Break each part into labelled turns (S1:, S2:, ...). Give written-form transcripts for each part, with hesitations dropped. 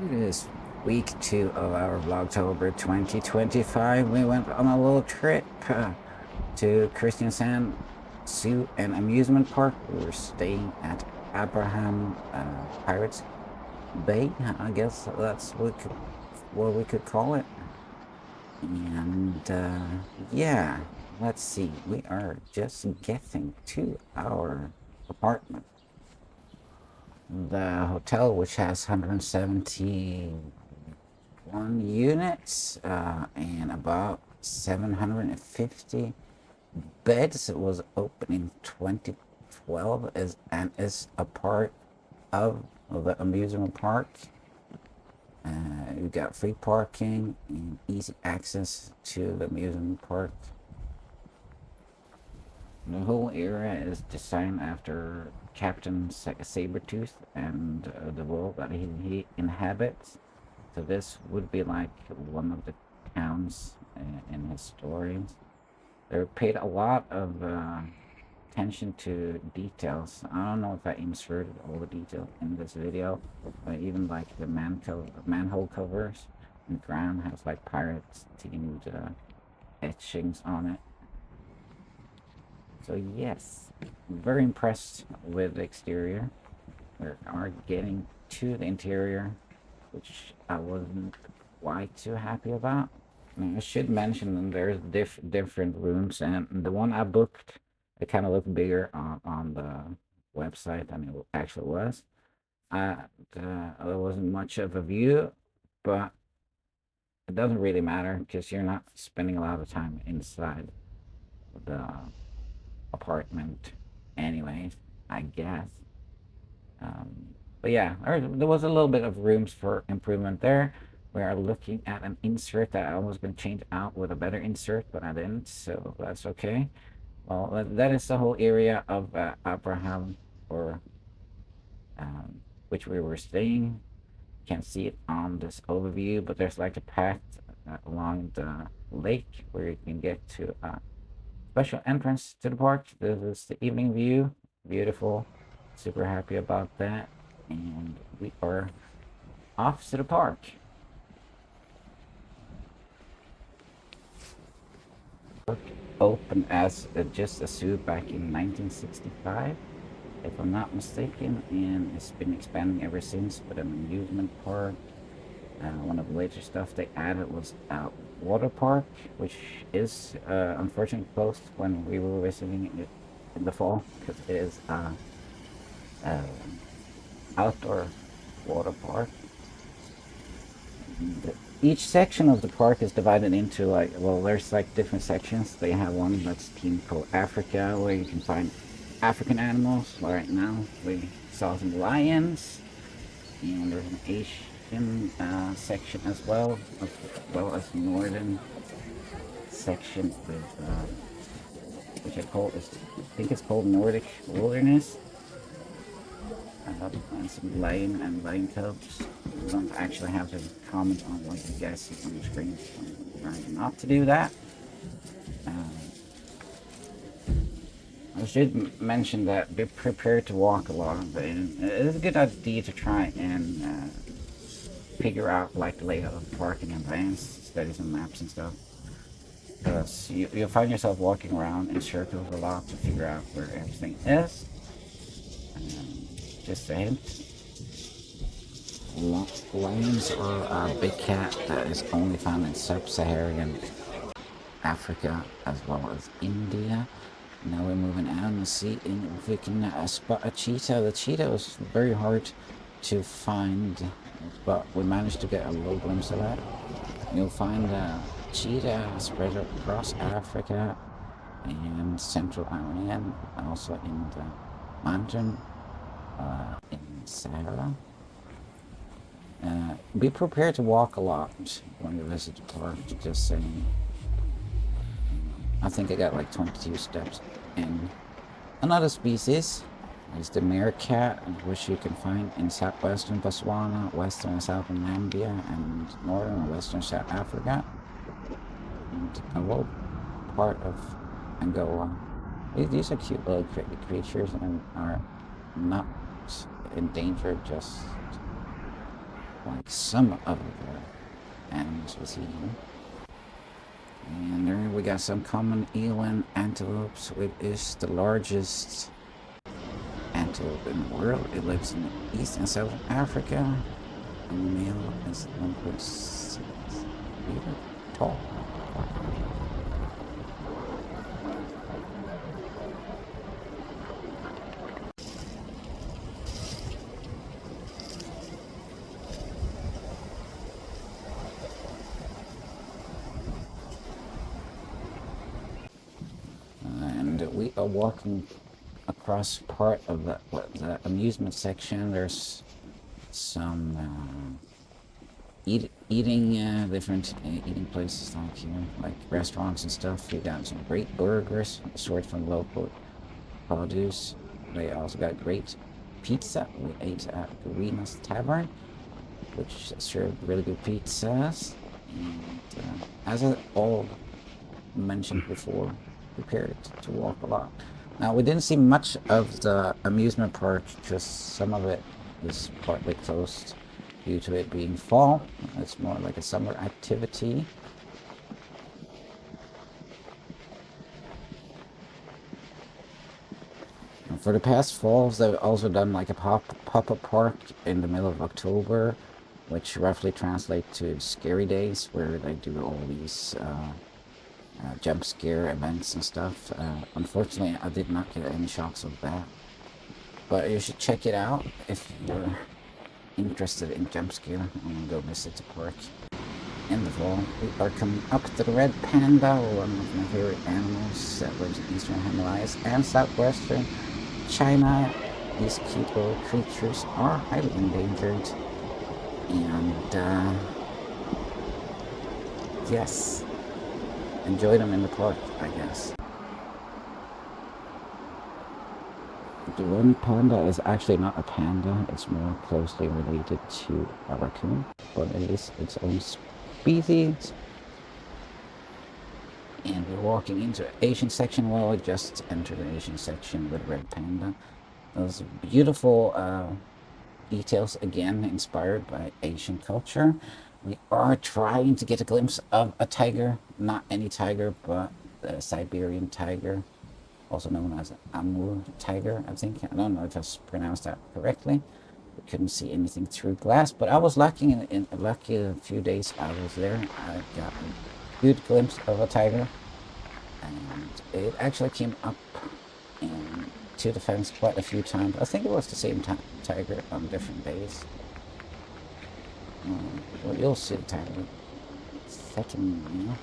S1: It is week 2 of our Vlogtober 2025. We went on a little trip to Kristiansand Zoo and Amusement Park. We were staying at Abra Havn Pirates Bay. I guess that's what we could call it. And yeah, let's see. We are just getting to our apartment. The hotel, which has 171 units and about 750 beds, was opened in 2012 and is a part of the amusement park. You've got free parking and easy access to the amusement park. The whole area is designed after Captain Sabertooth and the world that he inhabits. So this would be like one of the towns in his stories. They paid a lot of attention to details. I don't know if I inserted all the details in this video, but even like the manhole covers and the ground has like pirates themed etchings on it. So yes, very impressed with the exterior. We are getting to the interior, which I wasn't quite too happy about. I should mention that there's different rooms, and the one I booked, it kind of looked bigger on the website than it actually was. There wasn't much of a view, but it doesn't really matter because you're not spending a lot of time inside the apartment anyways, I guess. But yeah, there was a little bit of rooms for improvement there. We are looking at an insert that I was going to change out with a better insert, but I didn't, so that's okay. Well, that is the whole area of Abra Havn, or which we were staying. Can't see it on this overview, but there's like a path along the lake where you can get to special entrance to the park. This is the evening view. Beautiful. Super happy about that. And we are off to the park. Opened as just a zoo back in 1965, if I'm not mistaken, and it's been expanding ever since. But an amusement park. One of the later stuff they added was water park, which is unfortunately closed when we were visiting it in the fall, because it is outdoor water park. Each section of the park is divided into there's like different sections. They have one that's themed called Africa, where you can find African animals. Right now we saw some lions, and there's an Asian section as well as northern section with which I think it's called Nordic Wilderness. And some lion and lion cubs. I don't actually have to comment on what you guys see on the screen. I'm trying not to do that. I should mention that be prepared to walk a lot. It is a good idea to try and figure out like the layout of the park in advance, study some maps and stuff. Because you'll find yourself walking around in circles a lot to figure out where everything is. Just a hint. Lions are a big cat that is only found in sub-Saharan Africa as well as India. Now we're moving out and see if we can spot a cheetah. The cheetah was very hard to find, but we managed to get a little glimpse of that. You'll find cheetah spread across Africa and central Iran, also in the mountain in Sahara. Be prepared to walk a lot when you visit the park, just saying. I think I got like 22 steps in. Another species is the meerkat, which you can find in southwestern Botswana, western and southern Namibia, and northern and western South Africa, and a little part of Angola. These are cute little creatures and are not endangered, just like some of the animals we see here. And there we got some common eland antelopes, which is the largest antelope in the world. It lives in East and South Africa. The male is 1.6 meter tall. And we are walking across part of the amusement section. There's some eating different eating places like here, like restaurants and stuff. We got some great burgers sourced from local produce. They also got great pizza. We ate at Karina's Tavern, which served really good pizzas. And as I all mentioned before, prepared to walk a lot. Now, we didn't see much of the amusement park, just some of it is partly closed due to it being fall. It's more like a summer activity. And for the past falls, they've also done like a pop-up park in the middle of October, which roughly translates to Scary Days, where they do all these jump scare events and stuff. Unfortunately, I did not get any shots of that, but you should check it out if you're interested in jump scare and go visit the park in the fall. We are coming up to the red panda, one of my favorite animals that lives in eastern Himalayas and southwestern China. These cute little creatures are highly endangered, and yes, enjoy them in the park, I guess. The red panda is actually not a panda, it's more closely related to a raccoon, but it is its own species. And we're walking into the Asian section. Well, I just entered the Asian section with red panda. Those beautiful details, again inspired by Asian culture. We are trying to get a glimpse of a tiger, not any tiger, but the Siberian tiger, also known as Amur tiger, I think. I don't know if I pronounced that correctly. We couldn't see anything through glass, but I was lucky in a few days I was there. I got a good glimpse of a tiger, and it actually came up to the fence quite a few times. I think it was the same tiger on different days. Well, you'll see the tiger. Second, you know.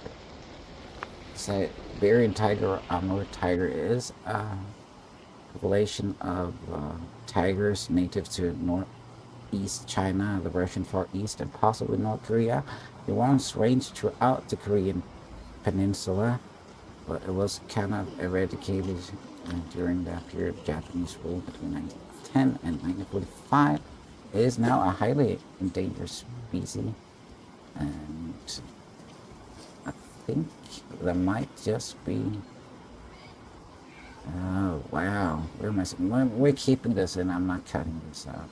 S1: Siberian tiger or Amur tiger is a population of tigers native to northeast China, the Russian Far East, and possibly North Korea. It once ranged throughout the Korean peninsula, but it was kind of eradicated during that period of Japanese rule between 1910 and 1945. It is now a highly endangered species, and I think there might just be... Oh, wow. Where am I? We're keeping this in. I'm not cutting this out.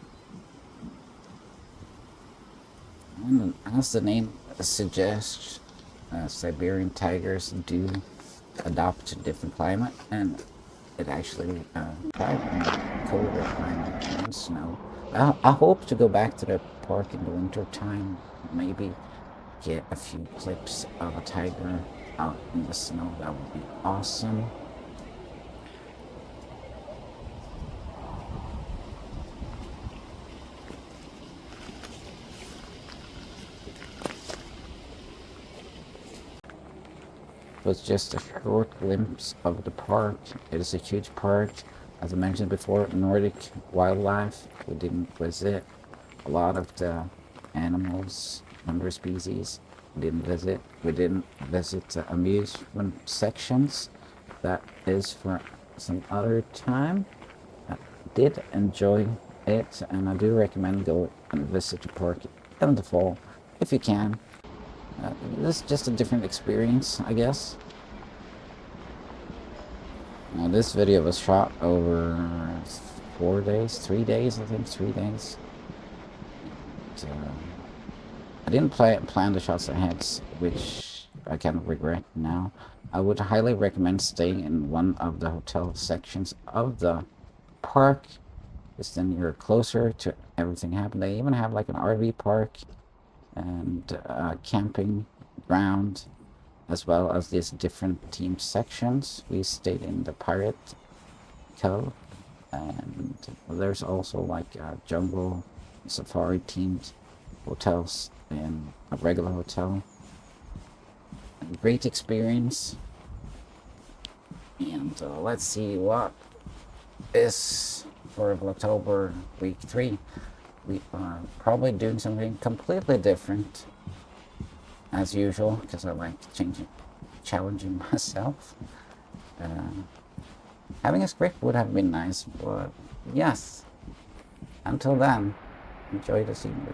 S1: And as the name suggests, Siberian tigers do adopt a different climate, and it actually thrives in colder climate and snow. I hope to go back to the park in the winter time, maybe get a few clips of a tiger out in the snow. That would be awesome. It was just a short glimpse of the park. It is a huge park. As I mentioned before, Nordic wildlife. We didn't visit a lot of the animals, number of species. We didn't visit. We didn't visit the amusement sections. That is for some other time. I did enjoy it, and I do recommend go and visit the park in the fall if you can. This is just a different experience, I guess. Now, this video was shot over 4 days, 3 days, I think, 3 days. I didn't plan the shots ahead, which I kind of regret now. I would highly recommend staying in one of the hotel sections of the park, because then you're closer to everything happening. They even have like an RV park and a camping ground, as well as these different team sections. We stayed in the Pirate Cove, and there's also like a jungle safari themed hotels and a regular hotel. A great experience. And let's see what is for Vlogtober week 3. We are probably doing something completely different as usual, because I like challenging myself. Having a script would have been nice, but yes, until then, enjoy the scenery.